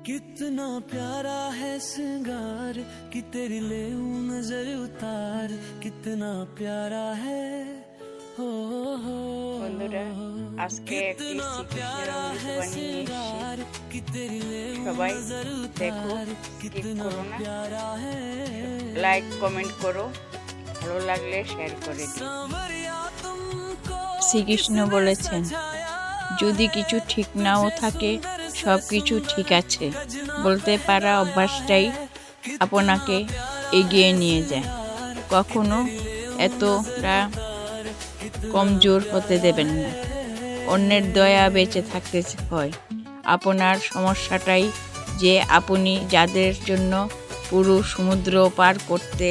कितना प्यारा है सिंगार कि तेरी ले नजर उतार कितना प्यारा है हो বন্ধুরা, আজকে একটি শ্রীকৃষ্ণের অমৃত বাণী নিয়ে এসেছি। সবাই দেখো, স্কিপ করো না, লাইক কমেন্ট করো, ভালো লাগলে শেয়ার করে দিও। শ্রীকৃষ্ণ বলেছেন, যদি কিছু ঠিক নাও থাকে সব কিছু ঠিক আছে বলতে পারা অভ্যাসটাই আপনাকে এগিয়ে নিয়ে যায়। কখনো এতটা কমজোর হতে দেবেন না। অন্যের দয়া বেঁচে থাকতে হয়। আপনার সমস্যাটাই যে আপনি যাদের জন্য পুরো সমুদ্র পার করতে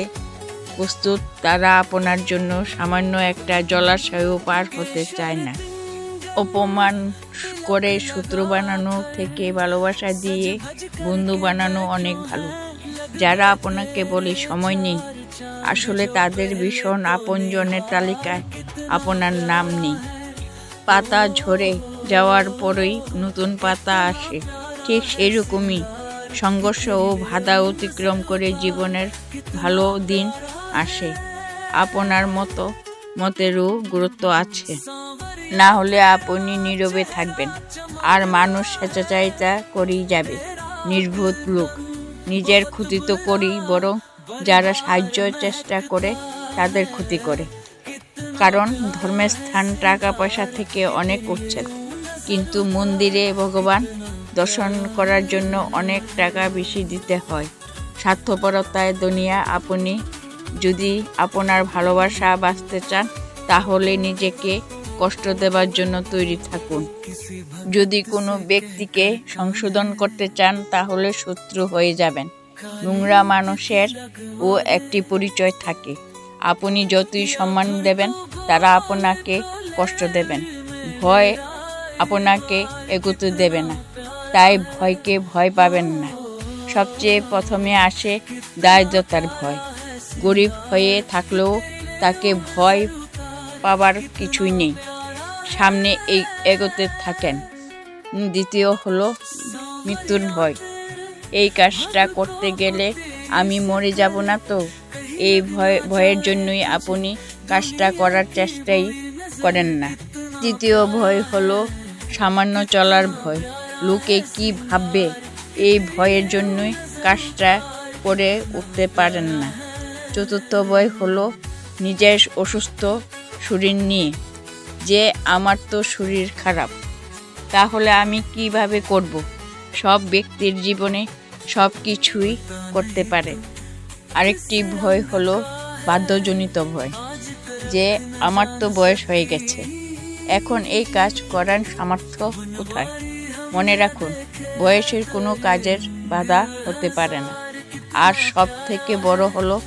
প্রস্তুত, তারা আপনার জন্য সামান্য একটা জলাশয়ও পার হতে চায় না। অপমান করে শত্রু বানানো থেকে ভালোবাসা দিয়ে বন্ধু বানানো অনেক ভালো। যারা আপনাকে বলে সময় নেই, আসলে তাদের ভীষণ আপনজনের তালিকায় আপনার নাম নেই। পাতা ঝরে যাওয়ার পরেই নতুন পাতা আসে, ঠিক সেরকমই সংঘর্ষ ও বাধা অতিক্রম করে জীবনের ভালো দিন আসে। আপনার মতেরও গুরুত্ব আছে, না হলে আপনি নীরবে থাকবেন আর মানুষ স্বেচ্ছাচারিতা করেই যাবে। নির্বোধ লোক নিজের ক্ষতি তো করেই, বরং যারা সাহায্যের চেষ্টা করে তাদের ক্ষতি করে। কারণ ধর্মের স্থান টাকা পয়সা থেকে অনেক উচ্ছেদ, কিন্তু মন্দিরে ভগবান দর্শন করার জন্য অনেক টাকা বেশি দিতে হয়। স্বার্থপরতায় দুনিয়া। আপনি যদি আপনার ভালোবাসা বাঁচতে চান, তাহলে নিজেকে কষ্ট দেবার জন্য তৈরি থাকুন। যদি কোনো ব্যক্তিকে সংশোধন করতে চান, তাহলে শত্রু হয়ে যাবেন। নোংরা মানুষের ও একটি পরিচয় থাকে। আপনি যতই সম্মান দেবেন, তারা আপনাকে কষ্ট দেবেন। ভয় আপনাকে এগোতে দেবে না, তাই ভয়কে ভয় পাবেন না। সবচেয়ে প্রথমে আসে দারিদ্রতার ভয়। গরিব হয়ে থাকলেও তাকে ভয় পাবার কিছুই নেই, সামনে এগোতে থাকেন। দ্বিতীয় হলো মৃত্যুর ভয়। এই কাজটা করতে গেলে আমি মরে যাব না তো, এই ভয়ের জন্যই আপনি কাজটা করার চেষ্টাই করেন না। তৃতীয় ভয় হলো সামান্য চলার ভয়। লোকে কি ভাববে, এই ভয়ের জন্যই কাজটা করে উঠতে পারেন না। চতুর্থ ভয় হলো নিজের অসুস্থ শরীর নিয়ে, যে আমার তো শরীর খারাপ, তাহলে আমি কিভাবে করব। সব ব্যক্তির জীবনে সব কিছুই করতে পারে। আরেকটি ভয় হলো বাধ্যজনিত ভয়, যে আমার তো বয়স হয়ে গেছে, এখন এই কাজ করার সামর্থ্য কোথায়। মনে রাখুন, বয়সের কোনো কাজের বাধা হতে পারে না। আর সব থেকে বড় হলো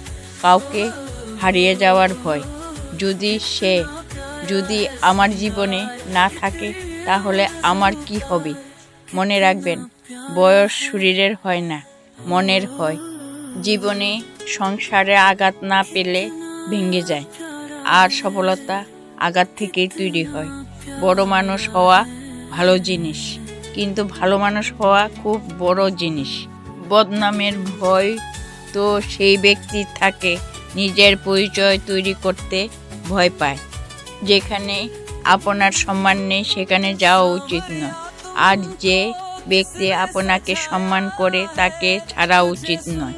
কাউকে হারিয়ে যাওয়ার ভয়। যদি আমার জীবনে না থাকে, তাহলে আমার কি হবে। মনে রাখবেন, বয়স শরীরের হয় না, মনের হয়। জীবনে সংসারে আঘাত না পেলে ভেঙে যায়, আর সফলতা আঘাত থেকেই তৈরি হয়। বড় মানুষ হওয়া ভালো জিনিস, কিন্তু ভালো মানুষ হওয়া খুব বড় জিনিস। বদনামের ভয় তো সেই ব্যক্তি থাকে নিজের পরিচয় তৈরি করতে ভয় পায়। যেখানে আপনার সম্মান নেই, সেখানে যাওয়া উচিত নয়। আর যে ব্যক্তি আপনাকে সম্মান করে, তাকে ছাড়া উচিত নয়।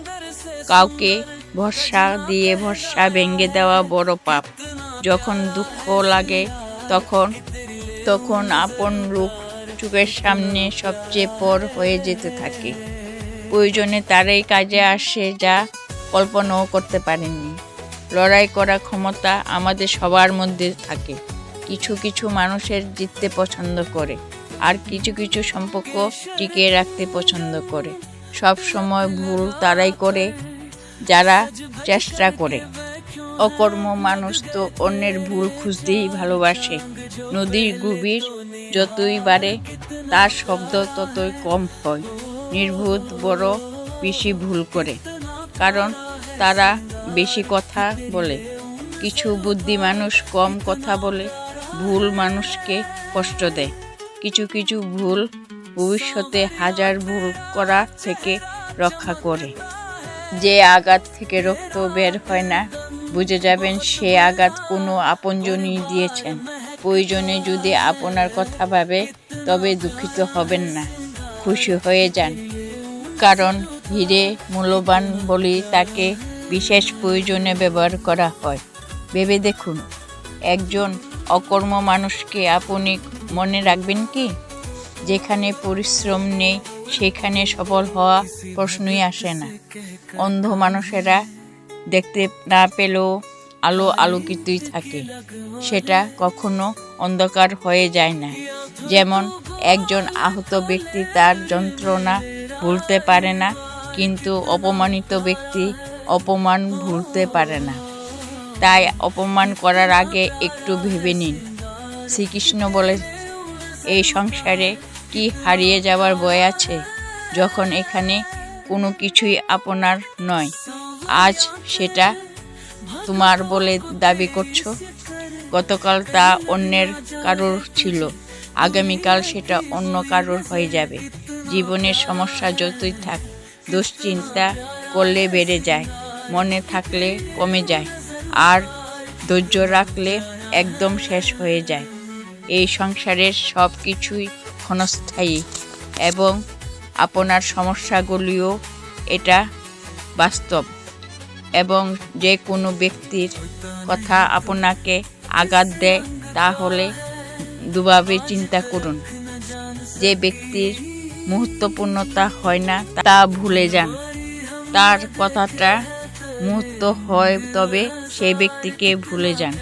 কাউকে ভরসা দিয়ে ভরসা ভেঙে দেওয়া বড় পাপ। যখন দুঃখ লাগে, তখন আপন লোক চোখের সামনে সবচেয়ে পর হয়ে যেতে থাকে। প্রয়োজনে তারাই কাজে আসে, যা কল্পনাও করতে পারেননি। লড়াই করার ক্ষমতা আমাদের সবার মধ্যে থাকে। কিছু কিছু মানুষের জিততে পছন্দ করে, আর কিছু কিছু সম্পর্ক টিকিয়ে রাখতে পছন্দ করে। সব সময় ভুল তারাই করে যারা চেষ্টা করে। অকর্ম মানুষ তো অন্যের ভুল খুঁজতেই ভালোবাসে। নদীর গভীর যতই বাড়ে, তার শব্দ ততই কম হয়। নির্বোধ বড় বেশি ভুল করে, কারণ তারা বেশি কথা বলে। কিছু বুদ্ধি মানুষ কম কথা বলে ভুল মানুষকে কষ্ট দেয়। কিছু কিছু ভুল ভবিষ্যতে হাজার ভুল করা থেকে রক্ষা করে। যে আঘাত থেকে রক্ত বের হয় না, বুঝে যাবেন সে আঘাত কোনো আপনজনই দিয়েছেন। প্রয়োজনে যদি আপনার কথা ভাবে তবে দুঃখিত হবেন না, খুশি হয়ে যান। কারণ হিরে মূল্যবান বলেই তাকে বিশেষ প্রয়োজনে ব্যবহার করা হয়। ভেবে দেখুন, একজন অকর্ম মানুষকে আপনি মনে রাখবেন কি? যেখানে পরিশ্রম নেই সেখানে সফল হওয়া প্রশ্নই আসে না। অন্ধ মানুষেরা দেখতে না পেলেও আলো আলোকিতই থাকে, সেটা কখনো অন্ধকার হয়ে যায় না। যেমন একজন আহত ব্যক্তি তার যন্ত্রণা ভুলতে পারে না, কিন্তু অপমানিত ব্যক্তি অপমান ভুলতে পারে না। তাই অপমান করার আগে একটু ভেবে নিন। শ্রীকৃষ্ণ বলে, এই সংসারে কি হারিয়ে যাওয়ার ভয় আছে? যখন এখানে কোনো কিছুই আপনার নয়, আজ সেটা তোমার বলে দাবি করছো। গতকাল তা অন্যের কারোর ছিল, আগামীকাল সেটা অন্য কারোর হয়ে যাবে। জীবনের সমস্যা যতই থাক, দুশ্চিন্তা করলে বেড়ে যায়, মনে থাকলে কমে যায়, আর ধৈর্য রাখলে একদম শেষ হয়ে যায়। এই সংসারের সব কিছুই ক্ষণস্থায়ী এবং আপনার সমস্যাগুলিও এটা বাস্তব। এবং যে কোনো ব্যক্তির কথা আপনাকে আঘাত দেয় তাহলে দুভাবে চিন্তা করুন। যে ব্যক্তির মুহূর্তপূর্ণতা হয় না তা ভুলে যান। তার কথাটা মুহূর্ত হয় তবে সেই ব্যক্তিকে ভুলে যান।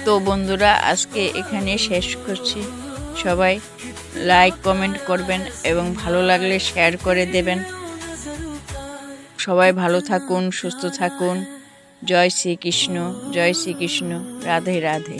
তো বন্ধুরা, আজকে এখানে শেষ করছি। সবাই লাইক কমেন্ট করবেন এবং ভালো লাগলে শেয়ার করে দেবেন। সবাই ভালো থাকুন, সুস্থ থাকুন। জয় শ্রীকৃষ্ণ, জয় শ্রীকৃষ্ণ, রাধে রাধে।